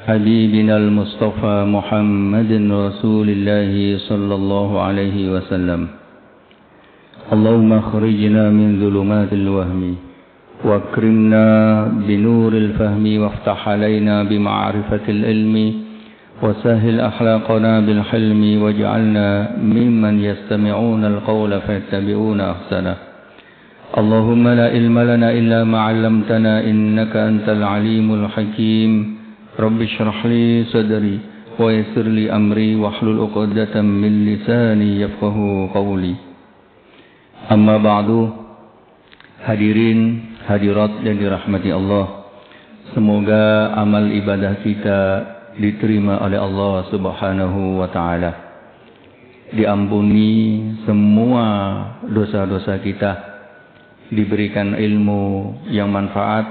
حبيبنا المصطفى محمد رسول الله صلى الله عليه وسلم. اللهم اخرجنا من ظلمات الوهم واكرمنا بنور الفهم وافتح علينا بمعرفة العلم وسهل أخلاقنا بالحلم واجعلنا ممن يستمعون القول فيتبعون أحسنه. اللهم لا علم لنا إلا ما علمتنا إنك أنت العليم الحكيم. رب اشرح لي صدري ويسر لي أمري واحلل عقدة من لساني يفقهوا قولي. Amma ba'du, hadirin hadirat yang dirahmati Allah, semoga amal ibadah kita diterima oleh Allah Subhanahu wa Ta'ala, diampuni semua dosa-dosa kita, diberikan ilmu yang manfaat,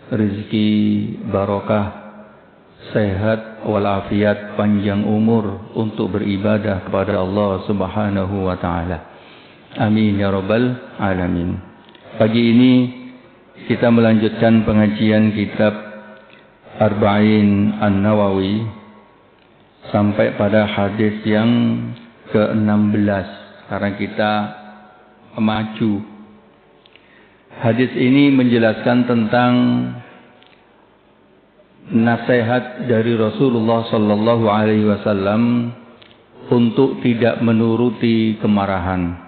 rezeki barokah, sehat walafiat, panjang umur untuk beribadah kepada Allah Subhanahu wa Ta'ala. Amin ya rabbal alamin. Pagi ini kita melanjutkan pengajian kitab Arba'in An-Nawawi sampai pada hadis yang ke-16. Sekarang kita maju. Hadis ini menjelaskan tentang nasihat dari Rasulullah sallallahu alaihi wasallam untuk tidak menuruti kemarahan.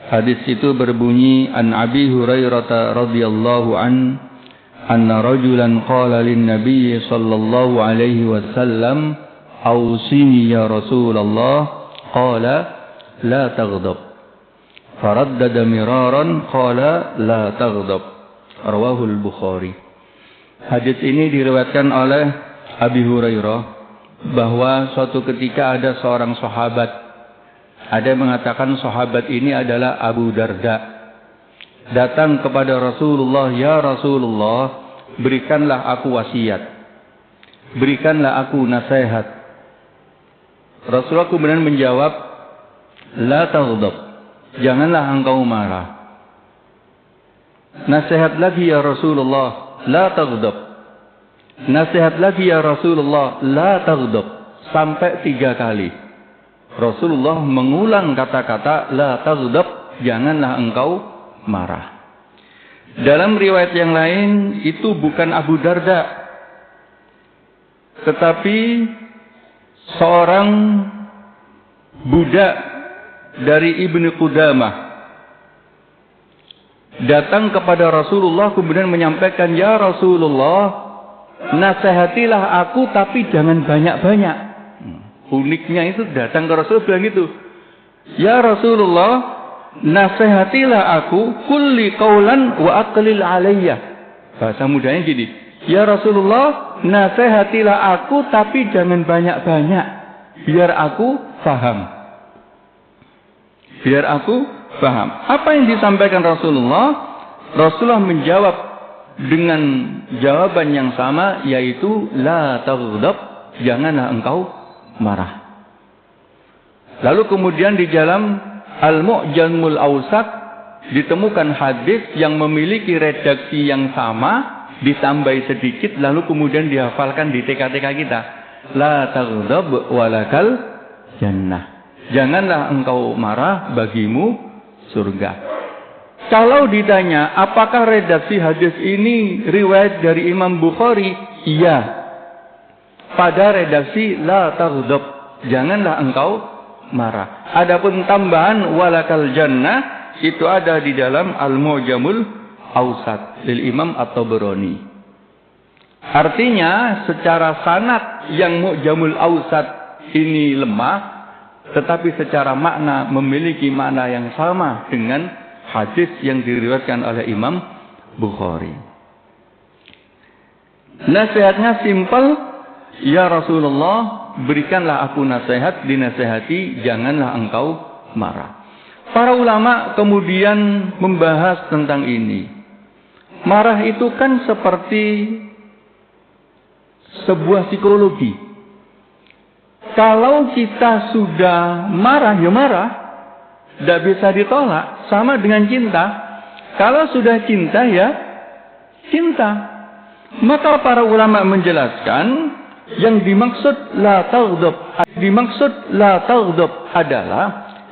Hadis itu berbunyi, an Abi Hurairah radhiyallahu anna rajulan qala lin nabiy sallallahu alaihi wasallam awsini ya Rasulullah, qala la taghdab. Faraddada miraran qala la taghdab. Rawahu al-Bukhari. Hadis ini diriwayatkan oleh Abi Hurairah bahwa suatu ketika ada seorang sahabat, ada yang mengatakan sahabat ini adalah Abu Darda, datang kepada Rasulullah, ya Rasulullah, berikanlah aku wasiat, berikanlah aku nasihat. Rasulullah kemudian menjawab, la taghdab, janganlah engkau marah. Nasihat lagi ya Rasulullah, la taghdab. Nasihat lagi ya Rasulullah, la taghdab, sampai 3 kali. Rasulullah mengulang kata-kata la taghdab, janganlah engkau marah. Dalam riwayat yang lain itu bukan Abu Darda, tetapi seorang budak dari Ibnu Qudamah datang kepada Rasulullah kemudian menyampaikan, ya Rasulullah, nasihatilah aku tapi jangan banyak-banyak. Uniknya itu datang ke Rasul bilang gitu, ya Rasulullah, nasihatilah aku kulli qaulan wa aqlil alayya. Bahasa mudanya gini, ya Rasulullah, nasihatilah aku tapi jangan banyak-banyak, biar aku faham. Biar aku faham. Apa yang disampaikan Rasulullah? Rasulullah menjawab dengan jawaban yang sama, yaitu la taghdab, janganlah engkau marah. Lalu kemudian di dalam Al-Mu'jamul Awsat ditemukan hadis yang memiliki redaksi yang sama, ditambahi sedikit, lalu kemudian dihafalkan di TK-TK kita. La taghdab walakal jannah. Janganlah engkau marah, bagimu surga. Kalau ditanya apakah redaksi hadis ini riwayat dari Imam Bukhari? Iya. Pada redaksi la taghdab, janganlah engkau marah. Adapun tambahan walakal jannah itu ada di dalam Al-Mu'jamul Awsat lil Imam At-Tabrani. Artinya secara sanad yang Mu'jamul Awsat ini lemah, tetapi secara makna memiliki makna yang sama dengan hadis yang diriwayatkan oleh Imam Bukhari. Nasihatnya simpel, ya Rasulullah, berikanlah aku nasihat, dinasihati, janganlah engkau marah. Para ulama kemudian membahas tentang ini. Marah itu kan seperti sebuah psikologi. Kalau kita sudah marah, ya marah, tidak bisa ditolak, sama dengan cinta. Kalau sudah cinta, ya cinta. Maka para ulama menjelaskan yang dimaksud la taghdab adalah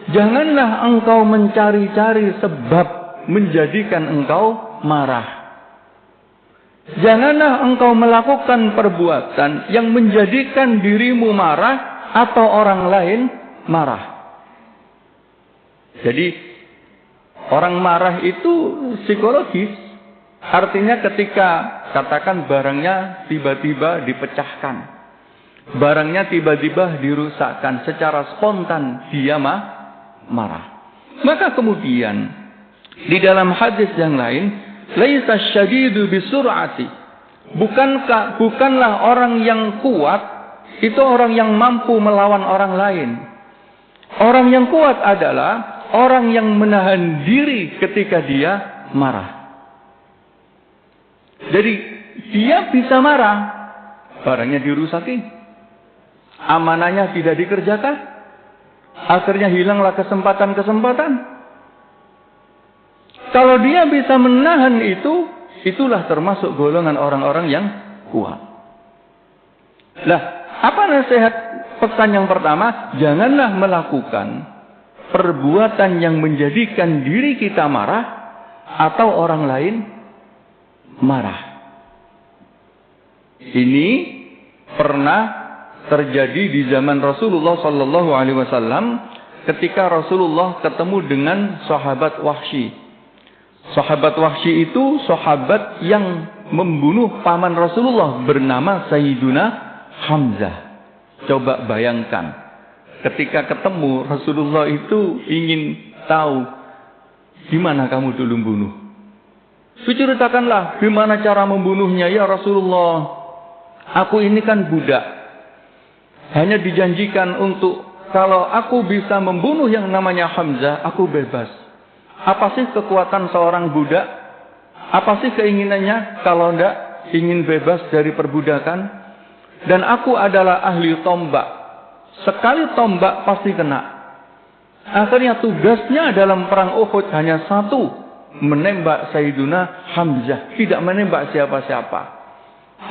janganlah engkau mencari-cari sebab menjadikan engkau marah. Janganlah engkau melakukan perbuatan yang menjadikan dirimu marah atau orang lain marah. Jadi orang marah itu psikologis. Artinya ketika katakan barangnya tiba-tiba dipecahkan, barangnya tiba-tiba dirusakkan, secara spontan dia marah. Maka kemudian di dalam hadis yang lain, laisa syadidu bisur'ati, bukanlah orang yang kuat itu orang yang mampu melawan orang lain. Orang yang kuat adalah orang yang menahan diri ketika dia marah. Jadi dia bisa marah, barangnya dirusaki, amanahnya tidak dikerjakan, akhirnya hilanglah kesempatan-kesempatan. Kalau dia bisa menahan itu, itulah termasuk golongan orang-orang yang kuat. Lah, apa nasihat pesan yang pertama? Janganlah melakukan perbuatan yang menjadikan diri kita marah atau orang lain marah. Ini pernah terjadi di zaman Rasulullah sallallahu alaihi wasallam ketika Rasulullah ketemu dengan sahabat Wahsy. Sahabat Wahsy itu sahabat yang membunuh paman Rasulullah bernama Sayyiduna Hamzah. Coba bayangkan, ketika ketemu Rasulullah itu ingin tahu gimana kamu dulu bunuh. Ceritakanlah gimana cara membunuhnya ya Rasulullah. Aku ini kan budak. Hanya dijanjikan untuk kalau aku bisa membunuh yang namanya Hamzah, aku bebas. Apa sih kekuatan seorang budak? Apa sih keinginannya kalau tidak ingin bebas dari perbudakan? Dan aku adalah ahli tombak. Sekali tombak pasti kena. Akhirnya tugasnya dalam perang Uhud hanya satu, menembak Sayyiduna Hamzah, tidak menembak siapa-siapa.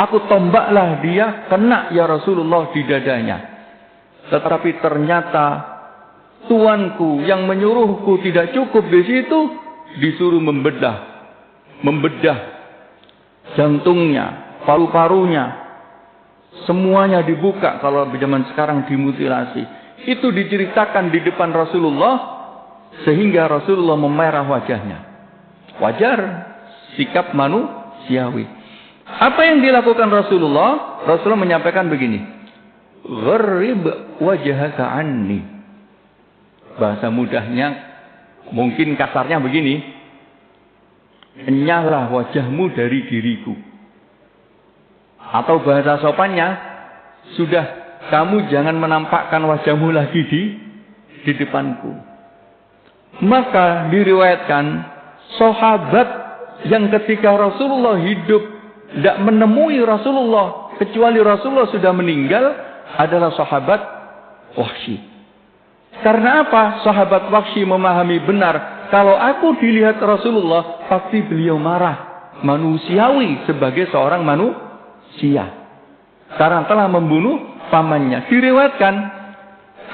Aku tombaklah dia, kena ya Rasulullah di dadanya. Tetapi ternyata tuanku yang menyuruhku tidak cukup di situ, disuruh membedah jantungnya, paru-parunya, semuanya dibuka. Kalau zaman sekarang dimutilasi. Itu diceritakan di depan Rasulullah sehingga Rasulullah memerah wajahnya. Wajar, sikap manusiawi. Apa yang dilakukan Rasulullah? Rasulullah menyampaikan begini, gharib wajhaka anni. Bahasa mudahnya, mungkin kasarnya begini, enyahlah wajahmu dari diriku. Atau bahasa sopannya, sudah kamu jangan menampakkan wajahmu lagi di depanku. Maka diriwayatkan, sahabat yang ketika Rasulullah hidup tidak menemui Rasulullah kecuali Rasulullah sudah meninggal adalah sahabat Wahsy. Karena apa? Sahabat Wahsy memahami benar kalau aku dilihat Rasulullah pasti beliau marah, manusiawi sebagai seorang manusia karena telah membunuh pamannya. Diriwayatkan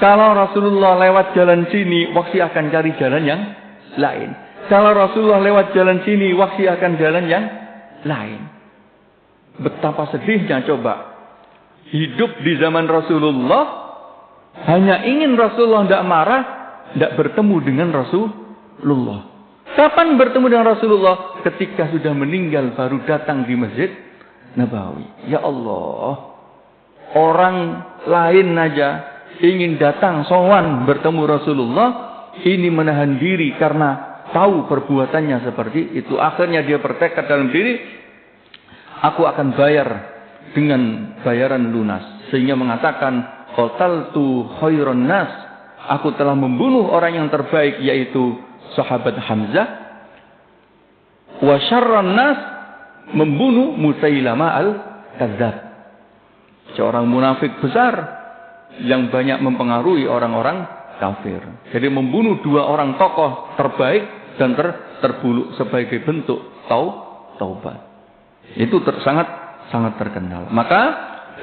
kalau Rasulullah lewat jalan sini, Wahsy akan cari jalan yang lain. Kalau Rasulullah lewat jalan sini, Wahsy akan jalan yang lain. Betapa sedihnya coba. Hidup di zaman Rasulullah, hanya ingin Rasulullah tidak marah, tidak bertemu dengan Rasulullah. Kapan bertemu dengan Rasulullah? Ketika sudah meninggal baru datang di Masjid Nabawi. Ya Allah, orang lain aja ingin datang sowan bertemu Rasulullah, ini menahan diri karena tahu perbuatannya seperti itu. Akhirnya dia bertekad dalam diri, aku akan bayar dengan bayaran lunas. Sehingga mengatakan, qataltu khairan nas. Aku telah membunuh orang yang terbaik, yaitu sahabat Hamzah. Wa syarran nas, membunuh Musailamah al-Kadzdzab, seorang munafik besar yang banyak mempengaruhi orang-orang kafir. Jadi membunuh dua orang tokoh terbaik dan terbuluk sebagai bentuk taubat. Itu sangat sangat terkenal. Maka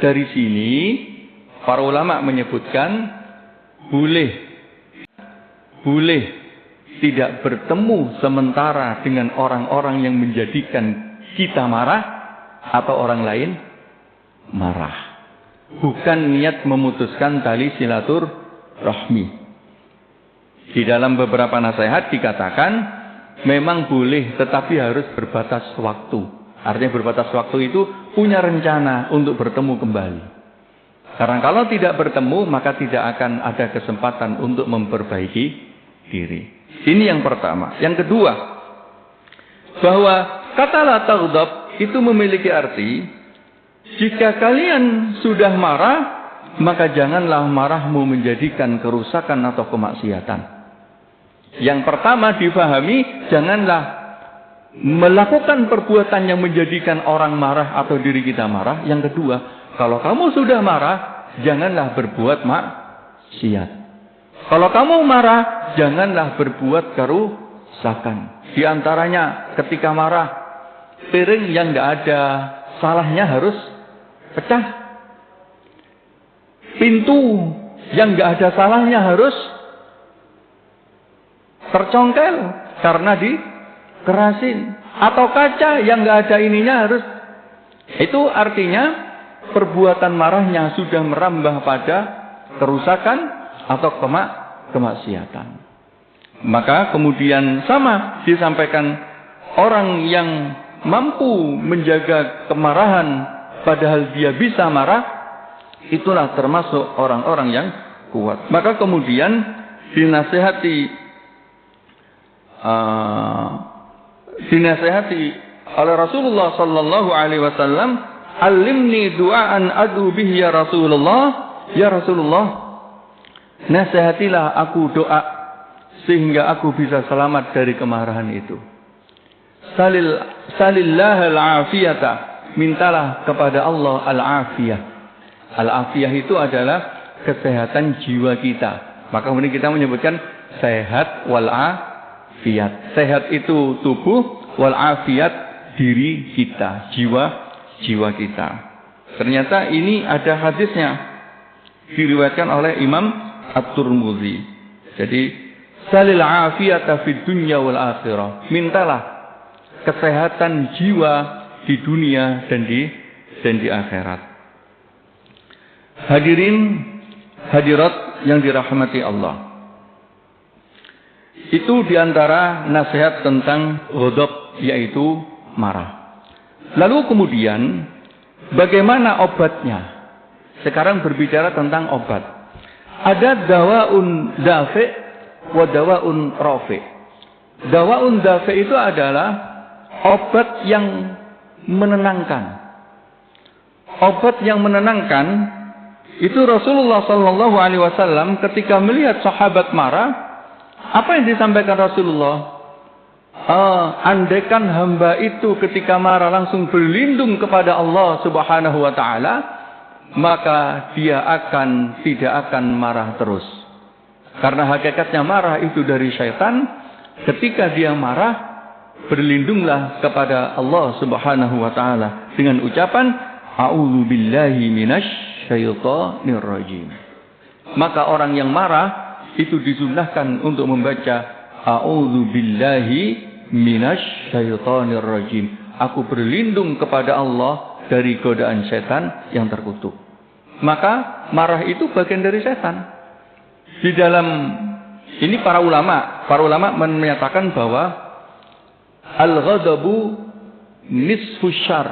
dari sini para ulama menyebutkan boleh tidak bertemu sementara dengan orang-orang yang menjadikan kita marah atau orang lain marah. Bukan niat memutuskan tali silaturahmi. Di dalam beberapa nasihat dikatakan memang boleh, tetapi harus berbatas waktu. Artinya berbatas waktu itu punya rencana untuk bertemu kembali. Karena kalau tidak bertemu, maka tidak akan ada kesempatan untuk memperbaiki diri. Ini yang pertama. Yang kedua, bahwa kata la taghdab itu memiliki arti, jika kalian sudah marah, maka janganlah marahmu menjadikan kerusakan atau kemaksiatan. Yang pertama difahami, janganlah melakukan perbuatan yang menjadikan orang marah atau diri kita marah. Yang kedua, kalau kamu sudah marah, janganlah berbuat maksiat. Kalau kamu marah, janganlah berbuat kerusakan. Di antaranya ketika marah, piring yang tidak ada salahnya harus pecah. Pintu yang tidak ada salahnya harus tercongkel karena dikerasin. Atau kaca yang tidak ada ininya harus. Itu artinya perbuatan marahnya sudah merambah pada kerusakan atau kemaksiatan. Maka kemudian sama disampaikan, orang yang mampu menjaga kemarahan padahal dia bisa marah, itulah termasuk orang-orang yang kuat. Maka kemudian dinasihati oleh Rasulullah sallallahu alaihi wasallam, "Alimni du'aan adu bihi ya Rasulullah." Ya Rasulullah, nasihatilah aku doa sehingga aku bisa selamat dari kemarahan itu. Salillah al-afiyata, mintalah kepada Allah al-afiyah. Al-afiyah itu adalah kesehatan jiwa kita. Maka kemudian kita menyebutkan sehat wal-afiyah. Sehat itu tubuh, wal-afiyat diri kita, jiwa kita. Ternyata ini ada hadisnya, diriwayatkan oleh Imam At-Tirmidzi. Jadi salil afiyata fid dunya wal akhirah. Mintalah kesehatan jiwa di dunia dan di akhirat. Hadirin hadirat yang dirahmati Allah. Itu diantara nasihat tentang ghadab, yaitu marah. Lalu kemudian bagaimana obatnya? Sekarang berbicara tentang obat. Ada dawaun dafi wa dawaun rafi. Dawaun dafi itu adalah obat yang menenangkan. Obat yang menenangkan itu Rasulullah sallallahu alaihi wasallam ketika melihat sahabat marah, apa yang disampaikan Rasulullah? Andaikan hamba itu ketika marah langsung berlindung kepada Allah Subhanahu wa taala, maka dia tidak akan marah terus. Karena hakikatnya marah itu dari syaitan. Ketika dia marah, berlindunglah kepada Allah Subhanahu wa taala dengan ucapan a'udzu billahi minasyaitonir rajim. Maka orang yang marah itu disunnahkan untuk membaca a'udzu billahi minasyaitonir rajim. Aku berlindung kepada Allah dari godaan setan yang terkutuk. Maka marah itu bagian dari setan. Di dalam ini para ulama menyatakan bahwa al-ghadabu nisfu syarr.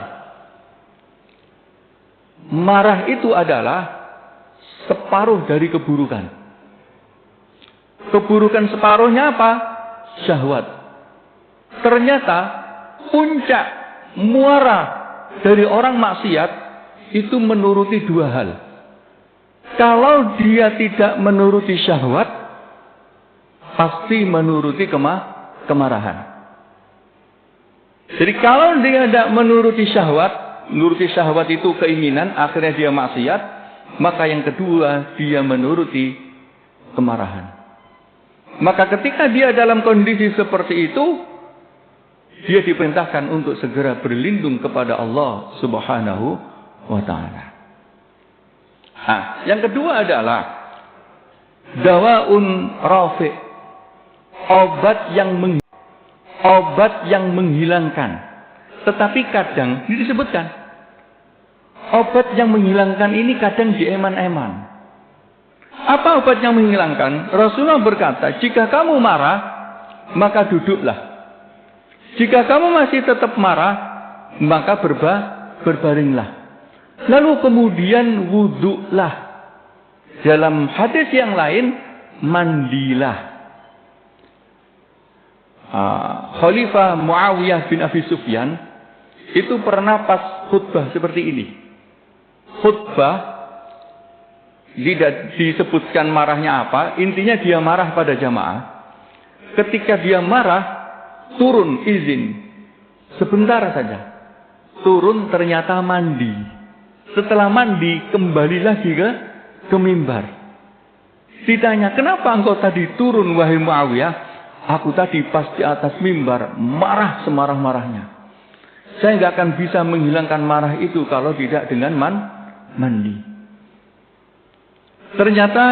Marah itu adalah separuh dari keburukan. Keburukan separuhnya apa? Syahwat. Ternyata puncak muara dari orang maksiat itu menuruti dua hal. Kalau dia tidak menuruti syahwat, pasti menuruti kemarahan. Jadi kalau dia tidak menuruti syahwat itu keinginan, akhirnya dia maksiat, maka yang kedua dia menuruti kemarahan. Maka ketika dia dalam kondisi seperti itu, dia diperintahkan untuk segera berlindung kepada Allah Subhanahu wa ta'ala. Yang kedua adalah dawaun rafi, obat yang menghilangkan. Tetapi kadang ini disebutkan obat yang menghilangkan ini kadang dieman-eman. Apa obat yang menghilangkan? Rasulullah berkata, jika kamu marah, maka duduklah. Jika kamu masih tetap marah, maka berbaringlah. Lalu kemudian wudhulah. Dalam hadis yang lain, mandilah. Khalifah Muawiyah bin Abi Sufyan itu pernah pas khutbah seperti ini. Khutbah tidak disebutkan marahnya apa, intinya dia marah pada jamaah. Ketika dia marah, turun izin sebentar saja. Turun ternyata mandi. Setelah mandi kembali lagi ke mimbar. Ditanya, kenapa engkau tadi turun wahai Muawiyah? Aku tadi pas di atas mimbar marah semarah-marahnya. Saya nggak akan bisa menghilangkan marah itu kalau tidak dengan mandi. Ternyata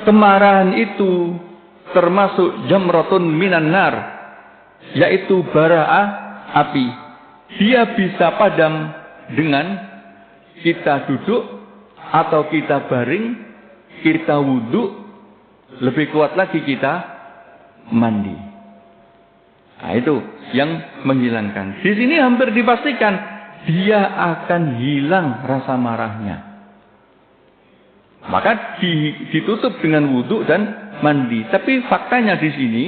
kemarahan itu termasuk jamratun minan nar, yaitu bara api. Dia bisa padam dengan kita duduk atau kita baring, kita wudhu, lebih kuat lagi kita mandi. Nah, itu yang menghilangkan. Di sini hampir dipastikan dia akan hilang rasa marahnya. Maka ditutup dengan wudhu dan mandi. Tapi faktanya di sini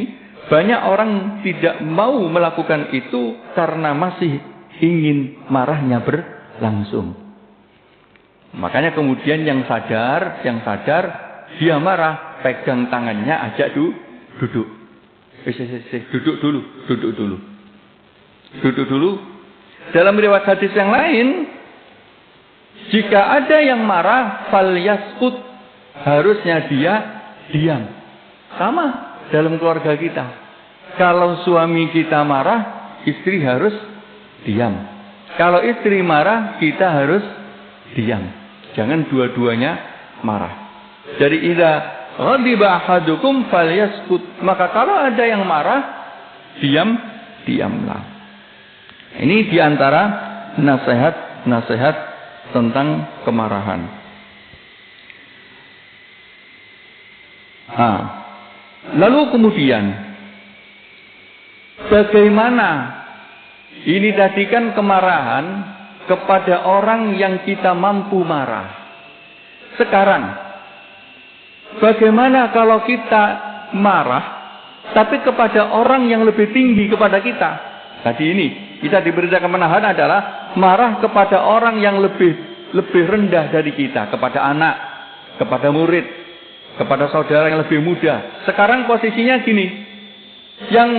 banyak orang tidak mau melakukan itu karena masih ingin marahnya berlangsung. Makanya kemudian yang sadar dia marah, pegang tangannya, ajak duduk. Duduk dulu. Dalam riwayat hadis yang lain, jika ada yang marah, falyaskut, harusnya dia diam. Sama dalam keluarga kita. Kalau suami kita marah, istri harus diam. Kalau istri marah, kita harus diam. Jangan dua-duanya marah. Jadi idza ghadiba ahadukum falyaskut. Maka kalau ada yang marah, diamlah. Ini diantara nasihat tentang kemarahan. Lalu kemudian bagaimana ini tadi kan kemarahan kepada orang yang kita mampu marah. Sekarang bagaimana kalau kita marah tapi kepada orang yang lebih tinggi kepada kita? Tadi ini kita diberitakan menahan adalah marah kepada orang yang lebih rendah dari kita, kepada anak, kepada murid, kepada saudara yang lebih muda. Sekarang posisinya gini, yang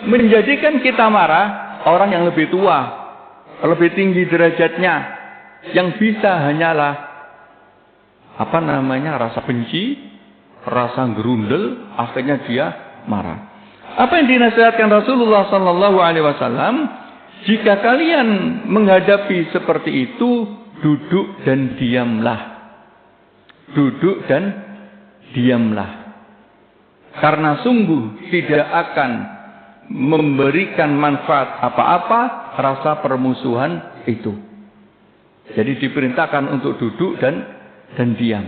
menjadikan kita marah orang yang lebih tua, lebih tinggi derajatnya, yang bisa hanyalah rasa benci, rasa gerundel, akhirnya dia marah. Apa yang dinasihatkan Rasulullah sallallahu alaihi wasallam? Jika kalian menghadapi seperti itu, duduk dan diamlah. Duduk dan diamlah. Karena sungguh tidak akan memberikan manfaat apa-apa rasa permusuhan itu. Jadi diperintahkan untuk duduk dan diam.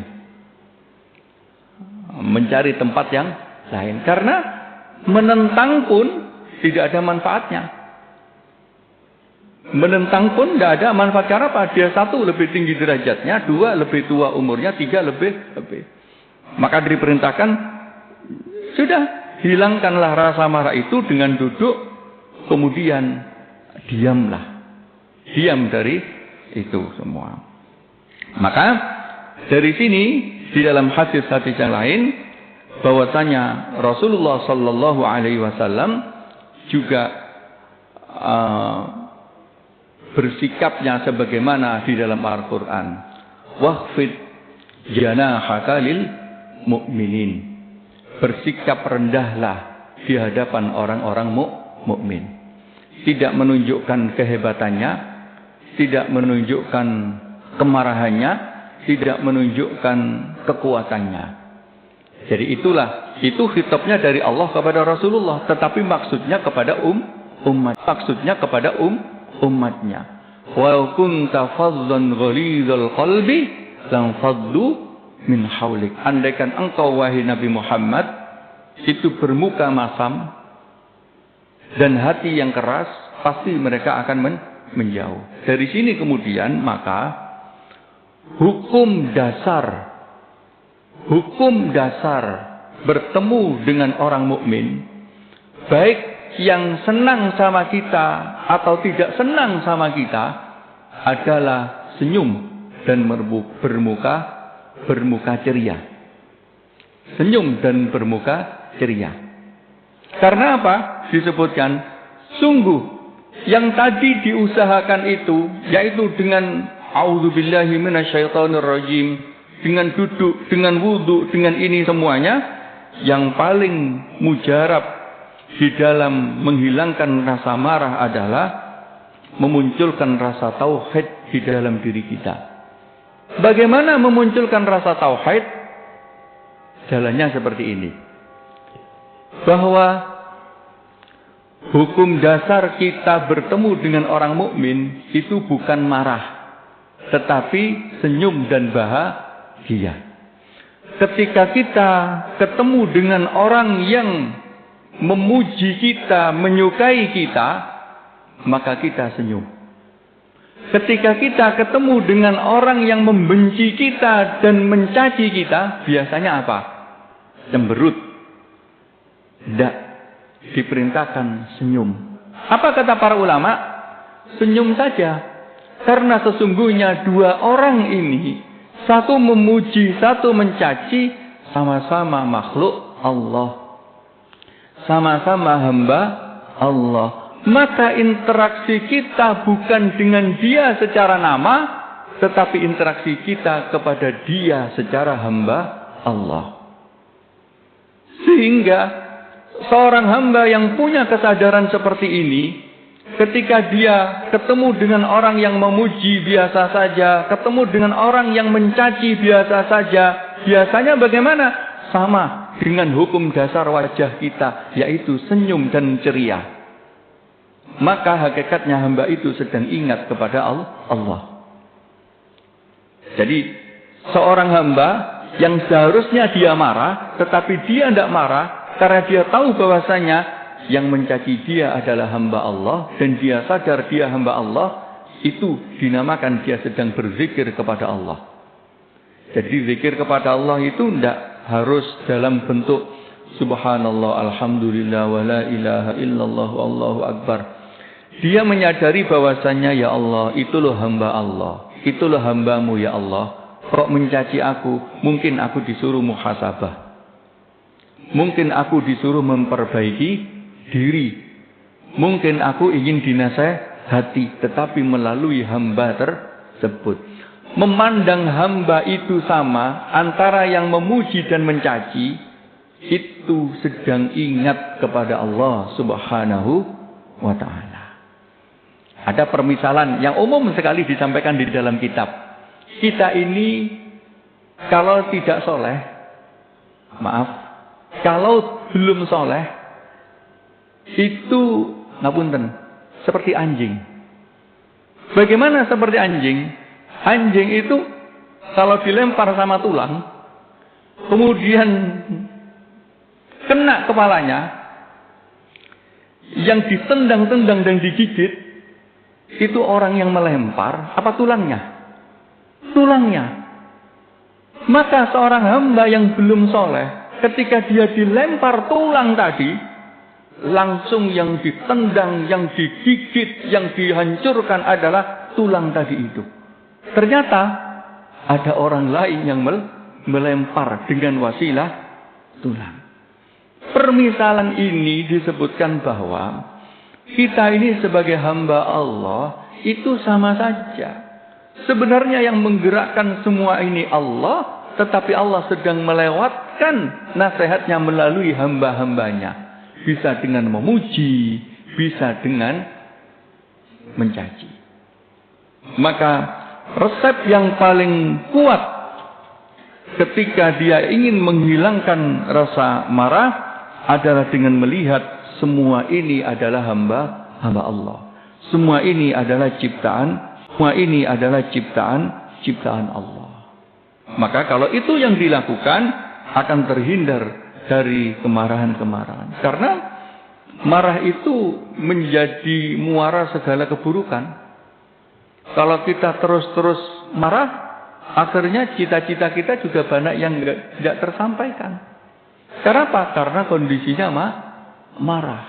Mencari tempat yang lain. Karena menentang pun tidak ada manfaatnya. Menentang pun tidak ada manfaat. Karena apa? Dia satu lebih tinggi derajatnya, dua lebih tua umurnya, tiga lebih. Maka diperintahkan, sudah hilangkanlah rasa marah itu dengan duduk, kemudian diamlah. Diam dari itu semua. Maka dari sini di dalam hadis-hadis yang lain bahwasanya Rasulullah sallallahu alaihi wasallam juga bersikapnya sebagaimana di dalam Al-Qur'an. Wahfid janahaka lil mu'minin. Bersikap rendahlah di hadapan orang-orang mukmin. tidak menunjukkan kehebatannya, tidak menunjukkan kemarahannya, tidak menunjukkan kekuatannya. Jadi itu khitabnya dari Allah kepada Rasulullah, tetapi maksudnya kepada umatnya. Wa kunta fazzan ghalidhal qalbi lam faddu min haulik. Andaikan engkau wahai Nabi Muhammad itu bermuka masam dan hati yang keras, pasti mereka akan menjauh. Dari sini kemudian maka hukum dasar bertemu dengan orang mukmin, baik yang senang sama kita atau tidak senang sama kita, adalah senyum dan bermuka ceria. Senyum dan bermuka ceria. Karena apa? Disebutkan sungguh yang tadi diusahakan itu, yaitu dengan a'udzubillahi minasyaitonirrajim, dengan duduk, dengan wudu, dengan ini semuanya, yang paling mujarab di dalam menghilangkan rasa marah adalah memunculkan rasa tauhid di dalam diri kita. Bagaimana memunculkan rasa tauhid? Jalannya seperti ini. Bahwa hukum dasar kita bertemu dengan orang mukmin itu bukan marah, tetapi senyum dan bahagia. Ketika kita ketemu dengan orang yang memuji kita, menyukai kita, maka kita senyum. Ketika kita ketemu dengan orang yang membenci kita dan mencaci kita, biasanya apa? Cemberut. Tidak. Diperintahkan senyum. Apa kata para ulama? Senyum saja. Karena sesungguhnya dua orang ini, satu memuji, satu mencaci, sama-sama makhluk Allah, sama-sama hamba Allah. Maka interaksi kita bukan dengan dia secara nama, tetapi interaksi kita kepada dia secara hamba Allah. Sehingga seorang hamba yang punya kesadaran seperti ini, ketika dia ketemu dengan orang yang memuji biasa saja, ketemu dengan orang yang mencaci biasa saja, biasanya bagaimana? Sama dengan hukum dasar wajah kita, yaitu senyum dan ceria. Maka hakikatnya hamba itu sedang ingat kepada Allah. Jadi seorang hamba yang seharusnya dia marah, tetapi dia tidak marah, karena dia tahu bahwasanya yang mencaci dia adalah hamba Allah, dan dia sadar dia hamba Allah, itu dinamakan dia sedang berzikir kepada Allah. Jadi zikir kepada Allah itu tidak harus dalam bentuk subhanallah, alhamdulillah, wa la ilaha illallah, wallahu akbar. Dia menyadari bahwasanya ya Allah, itu loh hamba Allah, itu loh hambamu ya Allah. Kok mencaci aku? Mungkin aku disuruh muhasabah, mungkin aku disuruh memperbaiki diri, mungkin aku ingin dinasehati, tetapi melalui hamba tersebut. Memandang hamba itu sama, antara yang memuji dan mencaci, itu sedang ingat kepada Allah Subhanahu wa ta'ala. Ada permisalan yang umum sekali disampaikan di dalam kitab. Kita ini kalau tidak soleh, kalau belum soleh, itu ngapunten, seperti anjing. Bagaimana seperti anjing? Anjing itu kalau dilempar sama tulang, kemudian kena kepalanya, yang ditendang-tendang dan digigit, itu orang yang melempar apa tulangnya? Tulangnya. Maka seorang hamba yang belum soleh, ketika dia dilempar tulang tadi, langsung yang ditendang, yang digigit, yang dihancurkan adalah tulang tadi itu. Ternyata ada orang lain yang melempar dengan wasilah tulang. Permisalan ini disebutkan bahwa kita ini sebagai hamba Allah itu sama saja. Sebenarnya yang menggerakkan semua ini Allah, tetapi Allah sedang melewatkan nasihatnya melalui hamba-hambanya. Bisa dengan memuji, bisa dengan mencaci. Maka resep yang paling kuat ketika dia ingin menghilangkan rasa marah adalah dengan melihat semua ini adalah hamba Allah. Semua ini adalah ciptaan Allah. Maka kalau itu yang dilakukan akan terhindar dari kemarahan-kemarahan. Karena marah itu menjadi muara segala keburukan. Kalau kita terus-terus marah, akhirnya cita-cita kita juga banyak yang tidak tersampaikan. Karena apa? Karena kondisinya marah.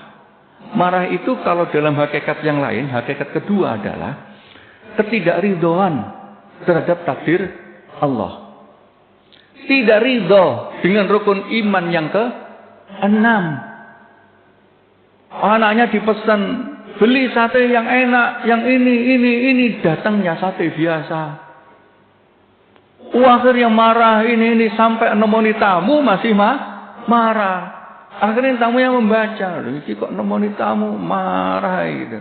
Marah itu kalau dalam hakikat yang lain, hakikat kedua adalah ketidakridhoan terhadap takdir Allah. Tidak ridho dengan rukun iman yang ke-6. Anaknya dipesan beli sate yang enak, yang ini datangnya sate biasa. Akhirnya marah ini sampai nemoni tamu masih marah. Akhirnya tamunya membaca, ini kok nemoni tamu marah gitu.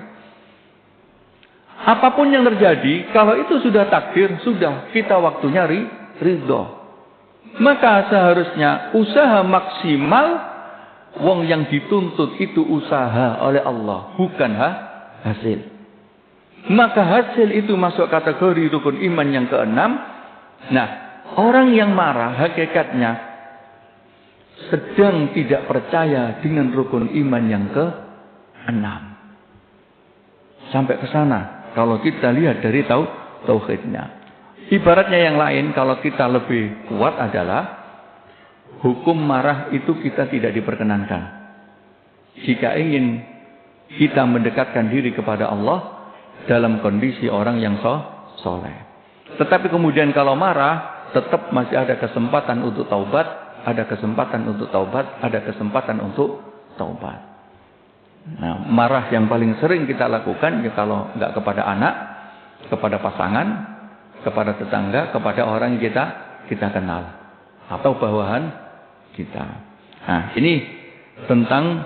Apapun yang terjadi, kalau itu sudah takdir, sudah kita waktunya ridho. Maka seharusnya usaha maksimal, wong yang dituntut itu usaha oleh Allah, bukan hasil. Maka hasil itu masuk kategori rukun iman yang ke-6. Nah, orang yang marah hakikatnya sedang tidak percaya dengan rukun iman yang ke-6. Sampai ke sana kalau kita lihat dari tauhidnya. Ibaratnya yang lain, kalau kita lebih kuat adalah hukum marah itu kita tidak diperkenankan. Jika ingin kita mendekatkan diri kepada Allah dalam kondisi orang yang soleh. Tetapi kemudian kalau marah, tetap masih ada kesempatan untuk taubat, ada kesempatan untuk taubat, ada kesempatan untuk taubat. Nah, marah yang paling sering kita lakukan ya kalau nggak kepada anak, kepada pasangan, kepada tetangga, kepada orang yang kita kenal atau bawahan kita. Nah, ini tentang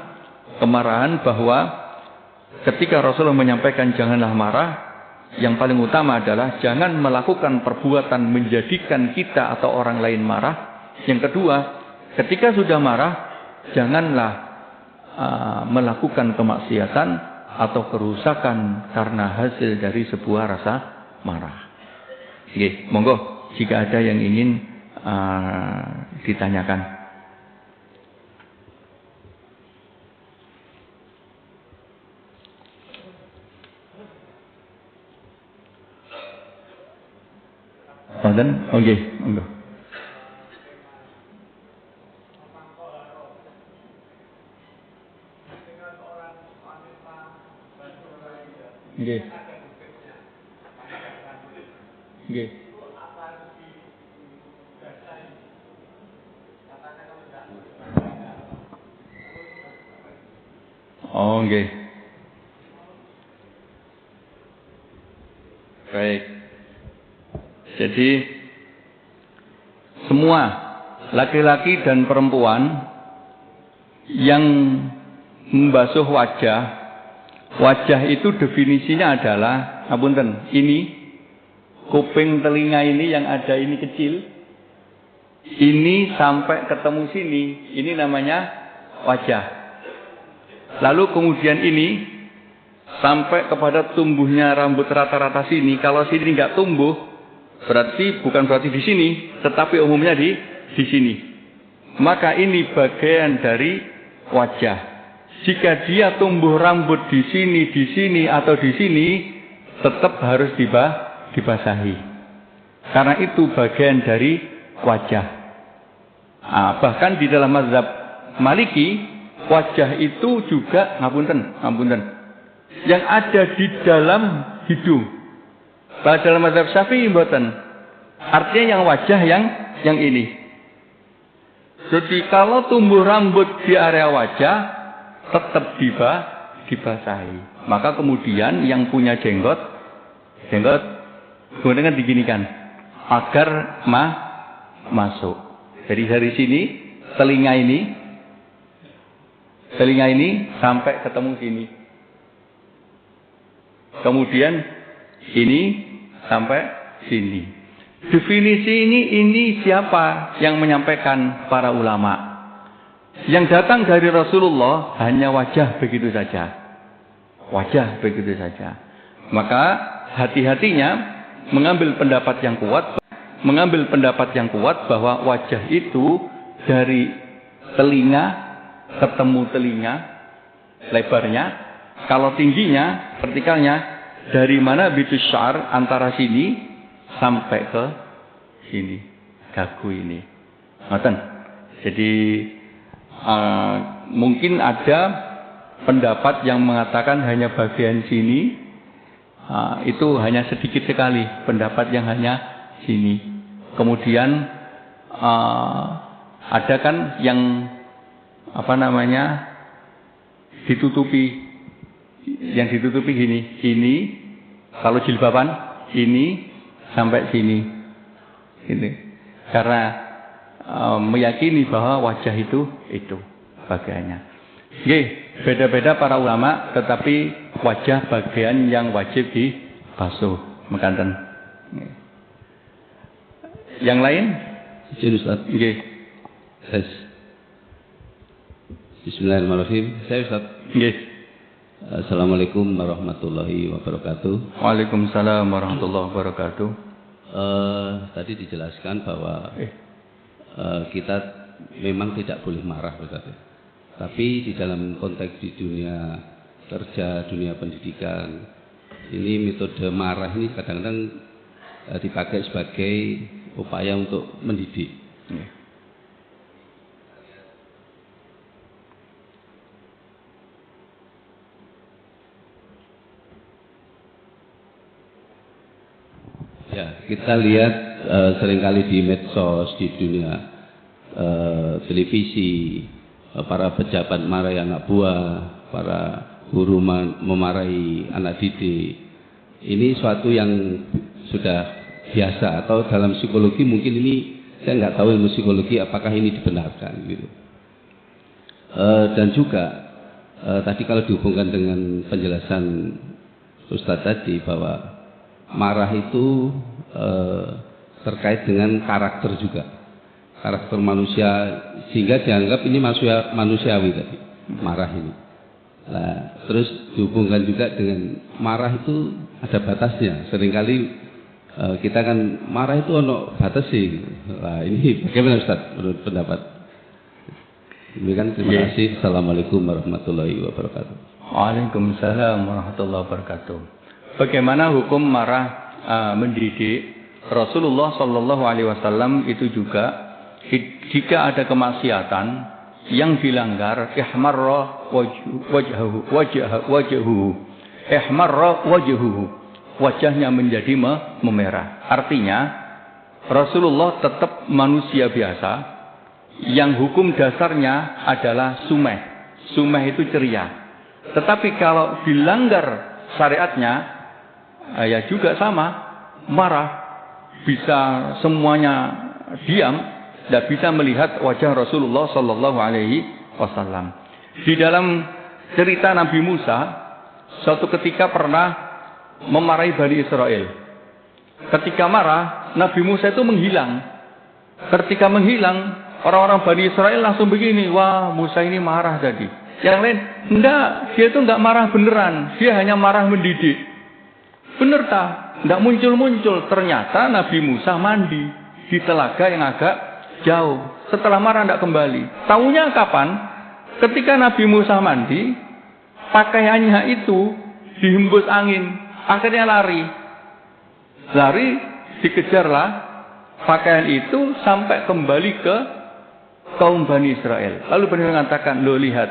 kemarahan, bahwa ketika Rasulullah menyampaikan janganlah marah, yang paling utama adalah jangan melakukan perbuatan menjadikan kita atau orang lain marah. Yang kedua, ketika sudah marah, janganlah melakukan kemaksiatan atau kerusakan karena hasil dari sebuah rasa marah. Oke, monggo jika ada yang ingin ditanyakan. Oke, monggo. Oke. Oke. Oh, oke. Baik. Jadi semua laki-laki dan perempuan yang membasuh wajah itu definisinya adalah, apunten, ini kuping telinga ini yang ada ini kecil, ini sampai ketemu sini, ini namanya wajah. Lalu kemudian ini sampai kepada tumbuhnya rambut rata-rata sini. Kalau sini nggak tumbuh, bukan berarti di sini, tetapi umumnya di sini. Maka ini bagian dari wajah. Jika dia tumbuh rambut di sini atau di sini, tetap harus dibasahi. Karena itu bagian dari wajah. Bahkan di dalam mazhab Maliki, wajah itu juga ngapunten. Yang ada di dalam hidung. Pada dalam mazhab Syafi'i mboten. Artinya yang wajah yang ini. Jadi kalau tumbuh rambut di area wajah tetap dibasahi. Maka kemudian yang punya jenggot kemudian diginikan agar masuk. Jadi dari sini telinga ini sampai ketemu sini. Kemudian ini sampai sini. Definisi ini siapa yang menyampaikan? Para ulama. Yang datang dari Rasulullah hanya wajah begitu saja. Wajah begitu saja. Maka hati-hatinya mengambil pendapat yang kuat bahwa wajah itu dari telinga ketemu telinga lebarnya, kalau tingginya vertikalnya dari mana bitus syar antara sini sampai ke sini dagu ini. Ngoten. Jadi mungkin ada pendapat yang mengatakan hanya bagian sini, itu hanya sedikit sekali pendapat yang hanya sini. Kemudian ada kan yang ditutupi, yang ditutupi gini kalau jilbaban ini sampai sini, ini karena meyakini bahwa wajah itu bagiannya. Oke, beda-beda para ulama, tetapi wajah bagian yang wajib dibasuh. Mekaten. Yang lain? Ustaz. Oke. Bismillahirrahmanirrahim. Saya Ustaz. Oke. Assalamualaikum warahmatullahi wabarakatuh. Waalaikumsalam warahmatullahi wabarakatuh. Tadi dijelaskan bahwa kita memang tidak boleh marah, Ustaz. Tapi di dalam konteks di dunia kerja, dunia pendidikan, ini metode marah ini kadang-kadang dipakai sebagai upaya untuk mendidik. Ya, kita lihat seringkali di medsos, di dunia televisi, para pejabat marahi anak buah, para guru memarahi anak didik. Ini suatu yang sudah biasa, atau dalam psikologi mungkin ini, saya nggak tahu ilmu psikologi apakah ini dibenarkan gitu. Dan juga tadi kalau dihubungkan dengan penjelasan Ustadz tadi bahwa marah itu terkait dengan karakter juga, karakter manusia, sehingga dianggap ini manusiawi tadi, marah ini. Nah, terus dihubungkan juga dengan marah itu ada batasnya. Seringkali kita kan marah itu ono batas sih. Nah, ini bagaimana Ustaz menurut pendapat? Demikian, terima kasih. Assalamualaikum warahmatullahi wabarakatuh. Waalaikumsalam warahmatullahi wabarakatuh. Bagaimana hukum marah mendidik? Rasulullah Shallallahu Alaihi Wasallam itu juga jika ada kemaksiatan yang dilanggar, ihmarra wajhuhu, ihmarra wajhuhu, wajahnya menjadi memerah. Artinya Rasulullah tetap manusia biasa yang hukum dasarnya adalah sumeh. Sumeh itu ceria. Tetapi kalau dilanggar syariatnya, ya juga sama, marah. Bisa semuanya diam, tidak bisa melihat wajah Rasulullah Sallallahu Alaihi Wasallam. Di dalam cerita Nabi Musa, suatu ketika pernah memarahi Bani Israel. Ketika marah, Nabi Musa itu menghilang. Ketika menghilang, orang-orang Bani Israel langsung begini, wah Musa ini marah tadi. Yang lain, enggak, dia itu enggak marah beneran, dia hanya marah mendidik. Bener tak? Enggak muncul-muncul. Ternyata Nabi Musa mandi di telaga yang agak jauh. Setelah marah enggak kembali. Taunya kapan? Ketika Nabi Musa mandi, pakaiannya itu dihembus angin. Akhirnya lari. Lari, dikejarlah pakaian itu sampai kembali ke kaum Bani Israel. Lalu Bani Israel mengatakan, loh lihat,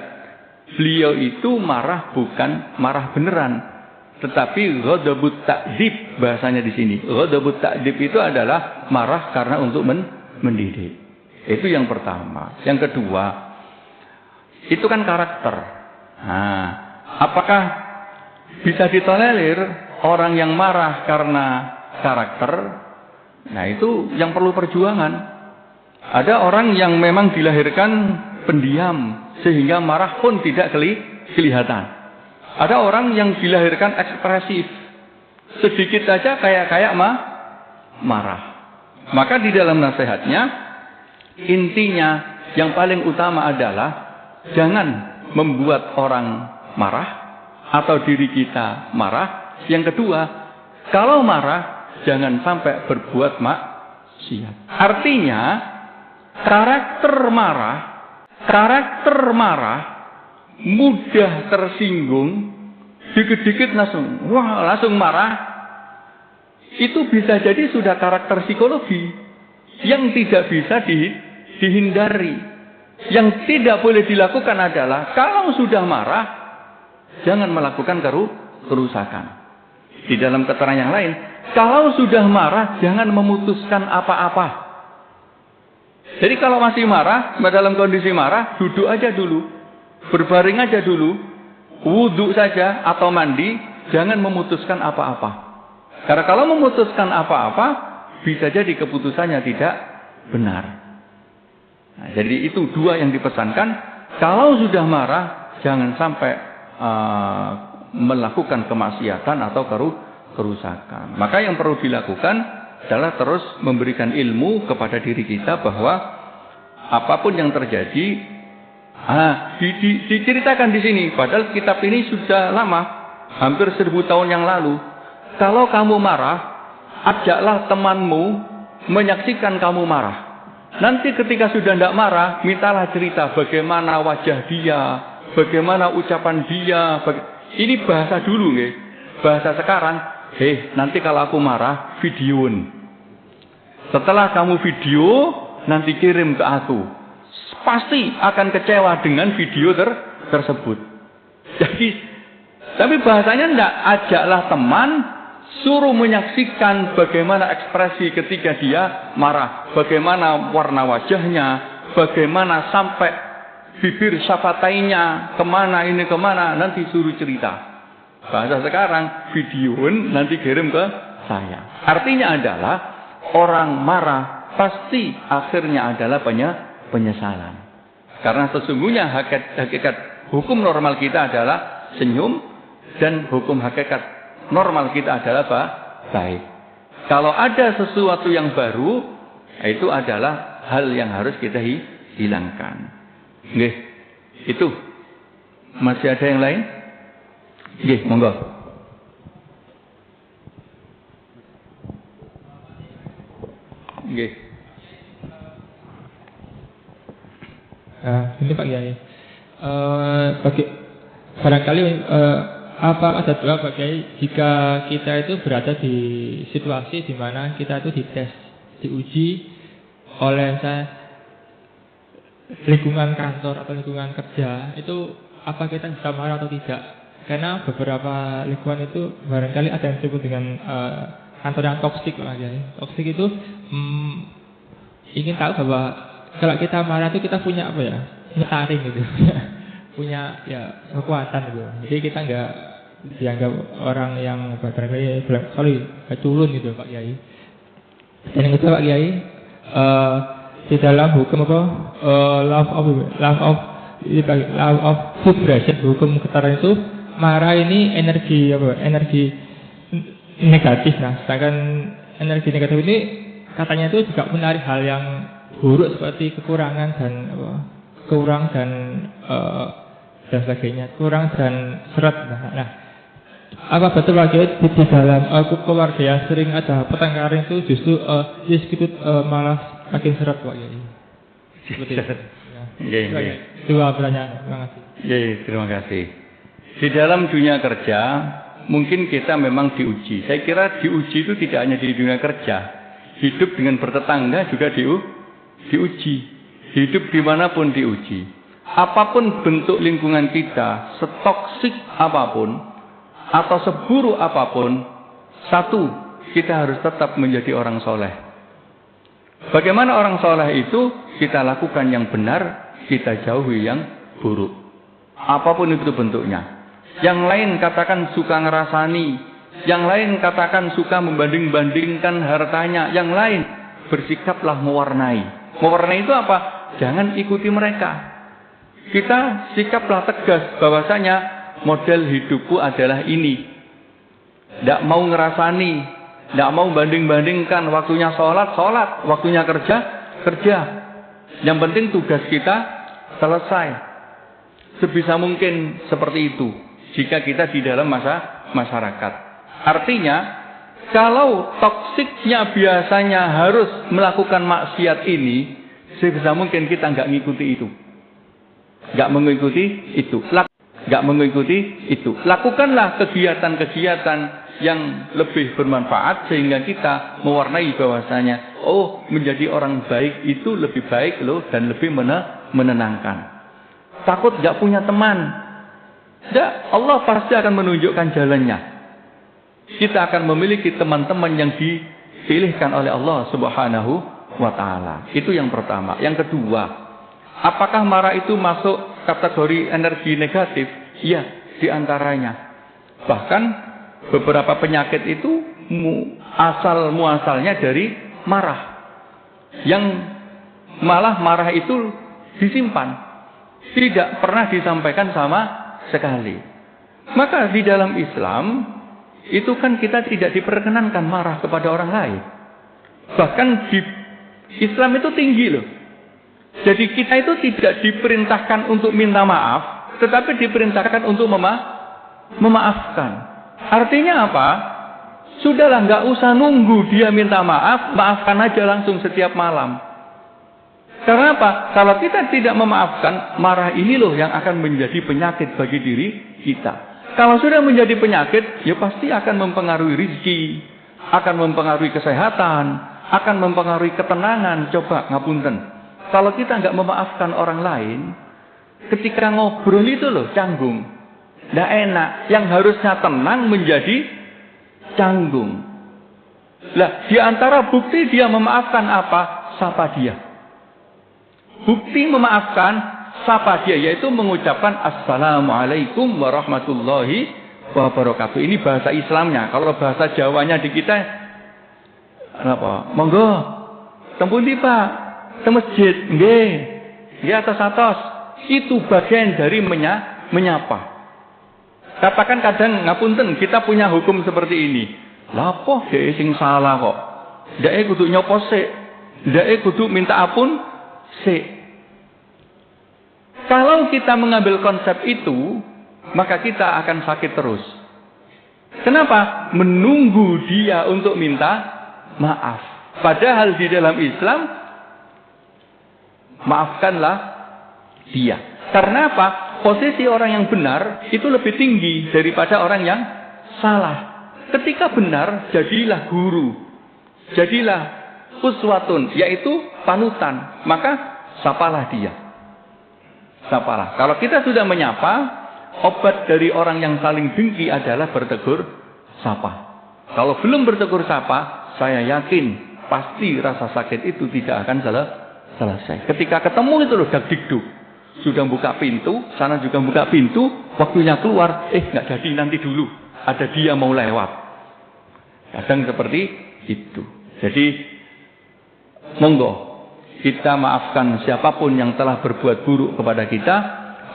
beliau itu marah bukan marah beneran. Tetapi ghadabut ta'dib bahasanya di sini. Ghadabut ta'dib itu adalah marah karena untuk mendidik. Itu yang pertama. Yang kedua, itu kan karakter. Nah, apakah bisa ditolerir orang yang marah karena karakter? Nah, itu yang perlu perjuangan. Ada orang yang memang dilahirkan pendiam sehingga marah pun tidak kelihatan. Ada orang yang dilahirkan ekspresif. Sedikit saja kayak marah. Maka di dalam nasihatnya, intinya yang paling utama adalah jangan membuat orang marah atau diri kita marah. Yang kedua, kalau marah jangan sampai berbuat maksiat. Artinya karakter marah mudah tersinggung, dikit-dikit langsung marah. Itu bisa jadi sudah karakter psikologi yang tidak bisa dihindari. Yang tidak boleh dilakukan adalah kalau sudah marah jangan melakukan kerusakan. Di dalam keterangan yang lain, kalau sudah marah jangan memutuskan apa-apa. Jadi kalau masih marah, dalam kondisi marah, duduk aja dulu, berbaring aja dulu, wudhu saja atau mandi, jangan memutuskan apa-apa. Karena kalau memutuskan apa-apa, bisa jadi keputusannya tidak benar. Nah, jadi itu dua yang dipesankan. Kalau sudah marah, jangan sampai melakukan kemaksiatan atau kerusakan. Maka yang perlu dilakukan adalah terus memberikan ilmu kepada diri kita bahwa apapun yang terjadi, diceritakan di sini. Padahal kitab ini sudah lama, hampir 1000 tahun yang lalu. Kalau kamu marah, ajaklah temanmu menyaksikan kamu marah. Nanti ketika sudah tidak marah, mintalah cerita bagaimana wajah dia, bagaimana ucapan dia. Ini bahasa dulu, nggih. Bahasa sekarang, nanti kalau aku marah, videoin. Setelah kamu video, nanti kirim ke aku. Pasti akan kecewa dengan video tersebut. Jadi, tapi bahasanya enggak, ajaklah teman, suruh menyaksikan bagaimana ekspresi ketika dia marah, bagaimana warna wajahnya, bagaimana sampai bibir syafatainya, kemana, nanti suruh cerita. Bahasa sekarang, videoin, nanti kirim ke saya. Artinya adalah, orang marah pasti akhirnya adalah penyesalan. Karena sesungguhnya hakikat hukum normal kita adalah senyum, dan hukum hakikat normal kita adalah baik. Kalau ada sesuatu yang baru, itu adalah hal yang harus kita hilangkan. Nggih, itu. Masih ada yang lain? Nggih, monggo. Nggih. Ini Pak Kiai. Barangkali apa ada doa Pak Kiai jika kita itu berada di situasi di mana kita itu dites, diuji oleh lingkungan kantor atau lingkungan kerja, itu apa kita bisa marah atau tidak? Karena beberapa lingkungan itu barangkali ada yang disebut dengan kantor yang toksik Pak Kiai. Toksik itu ingin tahu bahwa kalau kita marah itu kita punya apa ya? Punya taring gitu. Punya ya kekuatan gitu. Jadi kita enggak dianggap orang yang barangkali culun gitu Pak Kiai. Dan yang kedua Pak Kiai, di dalam hukum apa law of vibration, hukum getaran itu marah ini energi apa? Energi negatif. Nah, sedangkan energi negatif ini katanya itu juga menarik hal yang buruk seperti kekurangan dan kurang dan sebagainya, kurang dan seret. Nah, apa betul Pak Kiai di dalam keluarga yang sering ada pertengkaran itu justru malah makin seret Pak Kiai? Seperti itu. Ya. Dua pertanyaan. Terima kasih. Terima kasih. Di dalam dunia kerja mungkin kita memang diuji. Saya kira diuji itu tidak hanya di dunia kerja. Hidup dengan bertetangga juga diuji. Hidup dimanapun diuji. Apapun bentuk lingkungan kita, setoksik apapun atau seburuk apapun, satu, kita harus tetap menjadi orang soleh. Bagaimana orang soleh itu? Kita lakukan yang benar, kita jauhi yang buruk. Apapun itu bentuknya. Yang lain katakan suka ngerasani, yang lain katakan suka membanding-bandingkan hartanya, yang lain bersikaplah mewarnai. Mewarnai itu apa? Jangan ikuti mereka. Kita sikaplah tegas bahwasanya model hidupku adalah ini. Tidak mau ngerasani, tidak mau banding-bandingkan, waktunya sholat, waktunya kerja. Yang penting tugas kita selesai. Sebisa mungkin seperti itu jika kita di dalam masyarakat. Artinya, kalau toksiknya biasanya harus melakukan maksiat ini, sebisa mungkin kita nggak mengikuti itu. Nggak mengikuti itu. Lakukanlah kegiatan-kegiatan yang lebih bermanfaat sehingga kita mewarnai bahwasanya menjadi orang baik itu lebih baik loh dan lebih menenangkan. Takut nggak punya teman. Nggak, Allah pasti akan menunjukkan jalannya. Kita akan memiliki teman-teman yang dipilihkan oleh Allah Subhanahu wa Ta'ala. Itu yang pertama. Yang kedua, apakah marah itu masuk kategori energi negatif? Iya, diantaranya. Bahkan beberapa penyakit itu muasalnya dari marah. Yang malah marah itu disimpan. Tidak pernah disampaikan sama sekali. Maka di dalam Islam itu kan kita tidak diperkenankan marah kepada orang lain. Bahkan di Islam itu tinggi loh. Jadi kita itu tidak diperintahkan untuk minta maaf, tetapi diperintahkan untuk memaafkan. Artinya apa? Sudahlah, nggak usah nunggu dia minta maaf, maafkan aja langsung setiap malam. Karena apa? Kalau kita tidak memaafkan, marah ini loh yang akan menjadi penyakit bagi diri kita. Kalau sudah menjadi penyakit, ya pasti akan mempengaruhi rezeki, akan mempengaruhi kesehatan, akan mempengaruhi ketenangan. Coba ngapunten. Kalau kita nggak memaafkan orang lain, ketika ngobrol itu loh canggung, nggak enak. Yang harusnya tenang menjadi canggung. Lah, di antara bukti dia memaafkan apa? Sapa dia. Bukti memaafkan, sapa dia, yaitu mengucapkan Assalamualaikum warahmatullahi wabarakatuh. Ini bahasa Islamnya. Kalau bahasa Jawanya di kita, apa? Monggo, tempundi Pak, ke masjid, nggih, di atas. Itu bagian dari menyapa. Katakan kadang ngapunten, kita punya hukum seperti ini. Lapoh dhek sing salah kok. Dhek kudu nyopo sik. Dhek kudu minta ampun sik. Kalau kita mengambil konsep itu, maka kita akan sakit terus. Kenapa? Menunggu dia untuk minta maaf. Padahal di dalam Islam, maafkanlah dia. Karena apa? Posisi orang yang benar itu lebih tinggi daripada orang yang salah. Ketika benar, jadilah guru. Jadilah uswatun, yaitu panutan. Maka sapalah dia. Sapalah. Kalau kita sudah menyapa, obat dari orang yang saling dengki adalah bertegur sapa. Kalau belum bertegur sapa, saya yakin pasti rasa sakit itu tidak akan selesai. Ketika ketemu itu loh dagdikduk. Sudah buka pintu, sana juga buka pintu, waktunya keluar, nggak jadi, nanti dulu. Ada dia mau lewat. Kadang seperti itu. Jadi, monggo. Kita maafkan siapapun yang telah berbuat buruk kepada kita.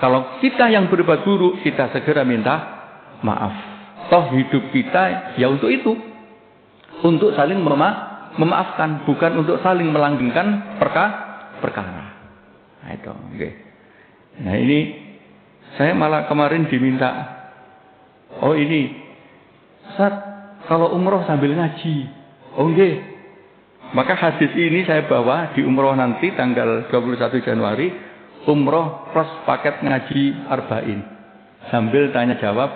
Kalau kita yang berbuat buruk, kita segera minta maaf. Toh hidup kita ya untuk itu. Untuk saling memaafkan. Bukan untuk saling melanggengkan perkara. Nah itu. Okay. Nah ini, saya malah kemarin diminta. Oh ini, Ustaz, kalau umroh sambil ngaji. Oh nggih. Maka hadis ini saya bawa di umroh nanti tanggal 21 Januari. Umroh plus paket ngaji arba'in. Sambil tanya jawab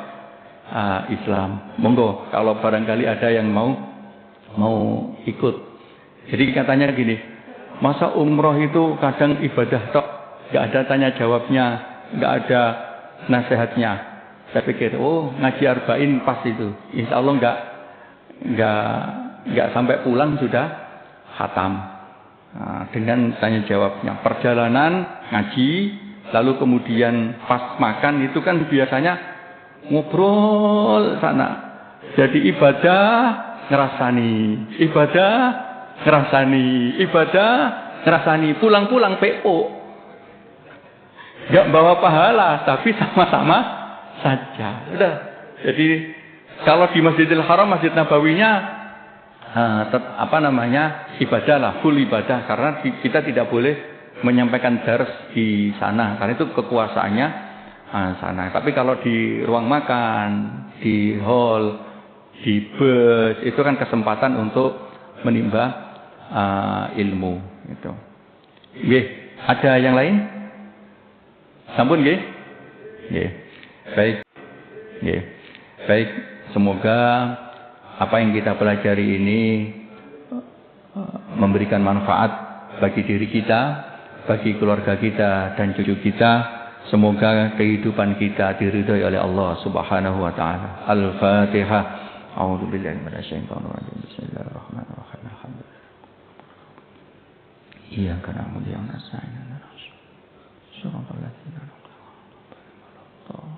Islam. Monggo kalau barangkali ada yang mau ikut. Jadi katanya gini. Masa umroh itu kadang ibadah tok. Gak ada tanya jawabnya. Gak ada nasihatnya. Saya pikir ngaji arba'in pas itu. Insya Allah gak sampai pulang sudah khatam. Dengan tanya jawabnya. Perjalanan ngaji, lalu kemudian pas makan itu kan biasanya ngobrol sana. Jadi ibadah ngerasani, pulang-pulang PO. Gak bawa pahala, tapi sama-sama saja. Udah. Jadi kalau di Masjidil Haram, Masjid Nabawinya ibadah lah, full ibadah, karena kita tidak boleh menyampaikan dars di sana karena itu kekuasaannya sana. Tapi kalau di ruang makan, di hall, di bus, itu kan kesempatan untuk menimba ilmu itu. Nggih, ada yang lain? Sampun nggih? Nggih. Baik. Nggih. Baik, semoga apa yang kita pelajari ini memberikan manfaat bagi diri kita, bagi keluarga kita dan cucu kita. Semoga kehidupan kita diridhai oleh Allah Subhanahu wa taala. Al-Fatihah. A'udzubillahi minasyaitonir rajim. Bismillahirrahmanirrahim. Iyyaka na'budu wa iyyaka nasta'in. Shiratal ladzina an'amta 'alaihim.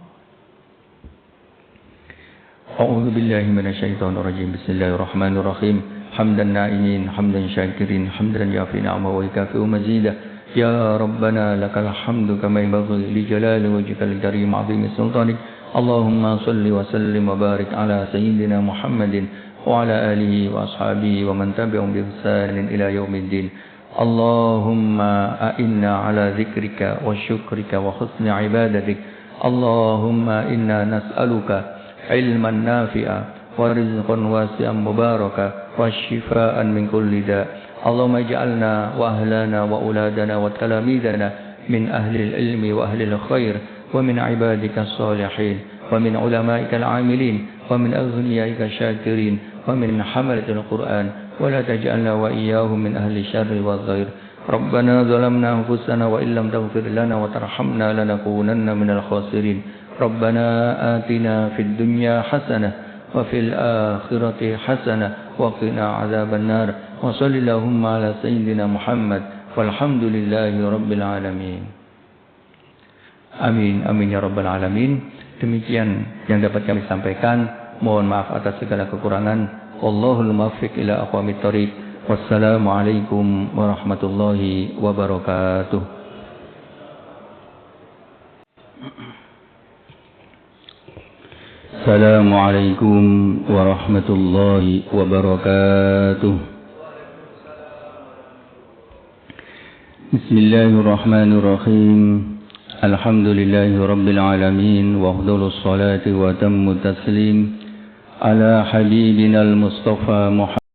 A'udzu billahi minasyaitonir rajim. Bismillahirrahmanirrahim. Hamdan na'imin, hamdan syakirin, hamdan yafi ni'ama wa yakafi mazidah. Ya Rabbana lakal hamdu kama yanbaghi li jalali wajhikal karim 'azimi sultanik. Allahumma shalli wa sallim wa barik ala sayyidina Muhammadin wa ala alihi wa ashabihi wa man tabi'ahum bi ihsanin ila yaumiddin. Allahumma a'inna ala dzikrika wa syukrika wa husni ibadatik. Allahumma inna nas'aluka ilman nafi'a wa rizqan wasi'an mubaraka wa shifaan min kulli da'. Allahumma ij'alna wa ahlana wa auladana wa talamidana min ahli al-ilmi wa ahli al-khair wa min ibadika as-salihin wa min ulama'ika al-'amilin wa min aghniya'ika syakirin wa min hamalati al-Qur'an wa la taj'alna wa iyyahum min ahli syarri wa dhair. Rabbana zalamna anfusana wa illam taghfir lana wa tarhamna lanakunanna minal khasirin. Rabbana atina fid dunya hasanah wa fil akhirati hasanah wa qina adzaban nar. Wa sallallahu ala sayyidina Muhammad walhamdulillahi rabbil alamin. Amin amin ya rabbal alamin. Demikian yang dapat kami sampaikan. Mohon maaf atas segala kekurangan. Wallahul muwaffiq ila aqwamit thoriq. Wassalamualaikum warahmatullahi wabarakatuh. Assalamualaikum warahmatullahi wabarakatuh. Bismillahirrahmanirrahim. Alhamdulillahi rabbil alamin. Wa afdhalus salati wa tammu taslim ala habibina al-Mustafa Muhammad